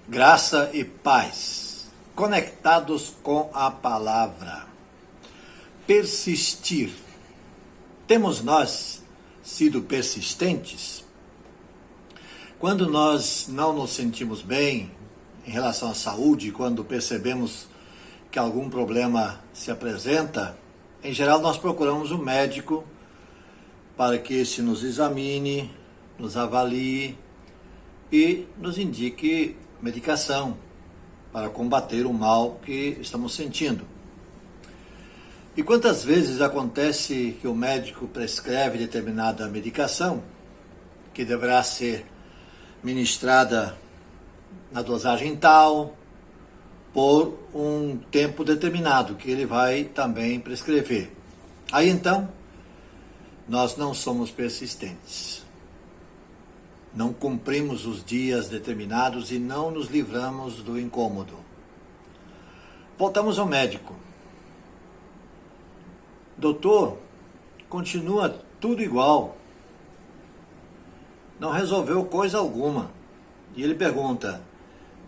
Graça e paz, conectados com a palavra. Persistir. Temos nós sido persistentes? Quando nós não nos sentimos bem em relação à saúde, quando percebemos que algum problema se apresenta, em geral nós procuramos um médico para que esse nos examine, nos avalie e nos indique medicação para combater o mal que estamos sentindo. E quantas vezes acontece que o médico prescreve determinada medicação que deverá ser ministrada na dosagem tal, por um tempo determinado, que ele vai também prescrever. Aí então, nós não somos persistentes. Não cumprimos os dias determinados e não nos livramos do incômodo. Voltamos ao médico. Doutor, continua tudo igual. Não resolveu coisa alguma. E ele pergunta: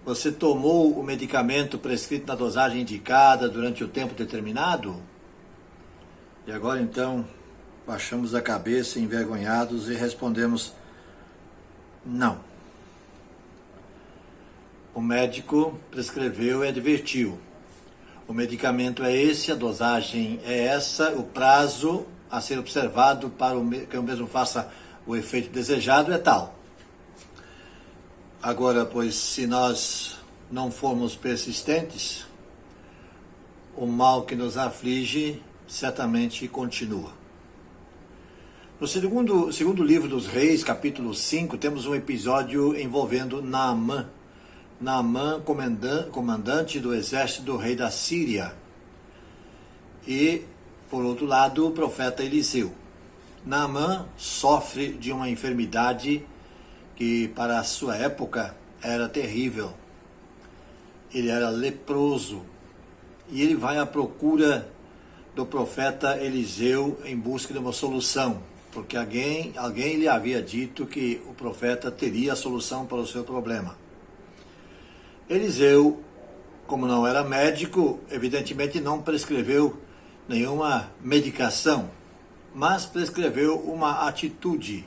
você tomou o medicamento prescrito na dosagem indicada durante o tempo determinado? E agora então, baixamos a cabeça envergonhados e respondemos: não. O médico prescreveu e advertiu. O medicamento é esse, a dosagem é essa, o prazo a ser observado para que o mesmo faça o efeito desejado é tal. Agora, pois, se nós não formos persistentes, o mal que nos aflige certamente continua. No segundo livro dos Reis, capítulo 5, temos um episódio envolvendo Naamã. Naamã, comandante do exército do rei da Síria. E, por outro lado, o profeta Eliseu. Naamã sofre de uma enfermidade que, para a sua época, era terrível. Ele era leproso. E ele vai à procura do profeta Eliseu em busca de uma solução, porque alguém lhe havia dito que o profeta teria a solução para o seu problema. Eliseu, como não era médico, evidentemente não prescreveu nenhuma medicação, mas prescreveu uma atitude,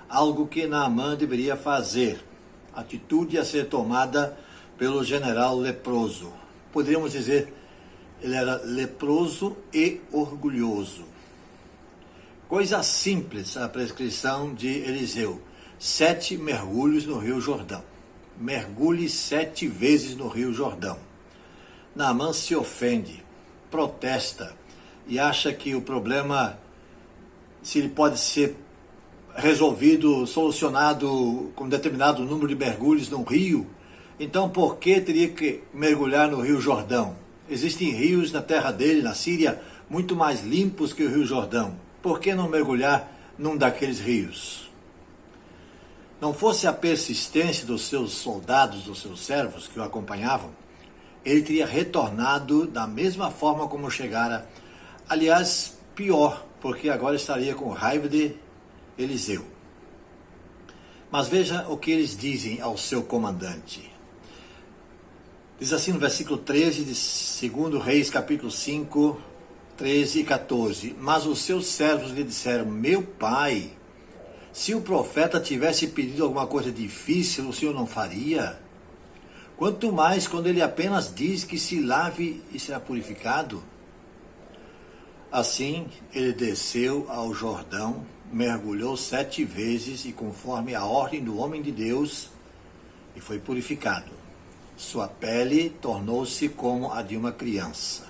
algo que Naamã deveria fazer, atitude a ser tomada pelo general leproso. Poderíamos dizer, ele era leproso e orgulhoso. Coisa simples a prescrição de Eliseu: 7 mergulhos no Rio Jordão. Mergulhe 7 vezes no Rio Jordão. Naamã se ofende, protesta e acha que o problema, se ele pode ser resolvido, solucionado com determinado número de mergulhos no rio, então por que teria que mergulhar no Rio Jordão? Existem rios na terra dele, na Síria, muito mais limpos que o Rio Jordão. Por que não mergulhar num daqueles rios? Não fosse a persistência dos seus soldados, dos seus servos que o acompanhavam, ele teria retornado da mesma forma como chegara. Aliás, pior, porque agora estaria com raiva de Eliseu. Mas veja o que eles dizem ao seu comandante. Diz assim no versículo 13 de 2 Reis, capítulo 5, 13 e 14. Mas os seus servos lhe disseram: meu pai, se o profeta tivesse pedido alguma coisa difícil, o senhor não faria? Quanto mais quando ele apenas diz que se lave e será purificado. Assim, ele desceu ao Jordão, mergulhou 7 vezes e conforme a ordem do homem de Deus, e foi purificado. Sua pele tornou-se como a de uma criança.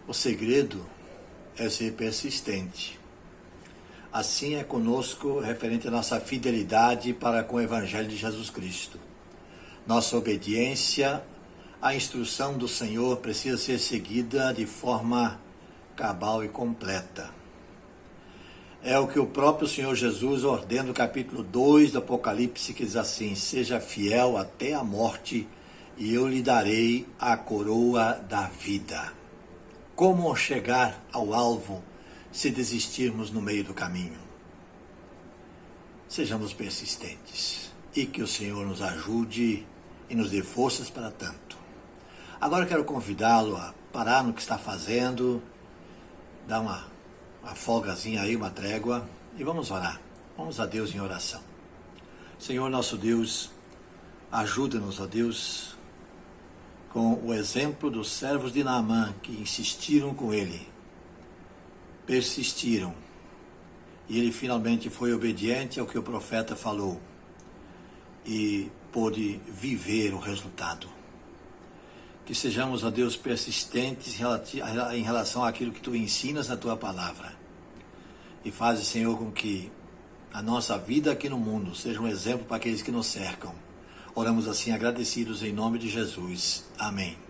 O segredo é ser persistente. Assim é conosco referente à nossa fidelidade para com o Evangelho de Jesus Cristo. Nossa obediência à instrução do Senhor precisa ser seguida de forma cabal e completa. É o que o próprio Senhor Jesus ordena no capítulo 2 do Apocalipse, que diz assim: seja fiel até a morte e eu lhe darei a coroa da vida. Como chegar ao alvo se desistirmos no meio do caminho? Sejamos persistentes e que o Senhor nos ajude e nos dê forças para tanto. Agora eu quero convidá-lo a parar no que está fazendo, dar uma folgazinha aí, uma trégua, e vamos orar. Vamos a Deus em oração. Senhor nosso Deus, ajuda-nos, ó Deus, com o exemplo dos servos de Naamã que insistiram com ele, persistiram, e ele finalmente foi obediente ao que o profeta falou e pôde viver o resultado. Que sejamos, ó Deus, persistentes em relação àquilo que Tu ensinas na Tua palavra. E faz, Senhor, com que a nossa vida aqui no mundo seja um exemplo para aqueles que nos cercam. Oramos assim agradecidos em nome de Jesus. Amém.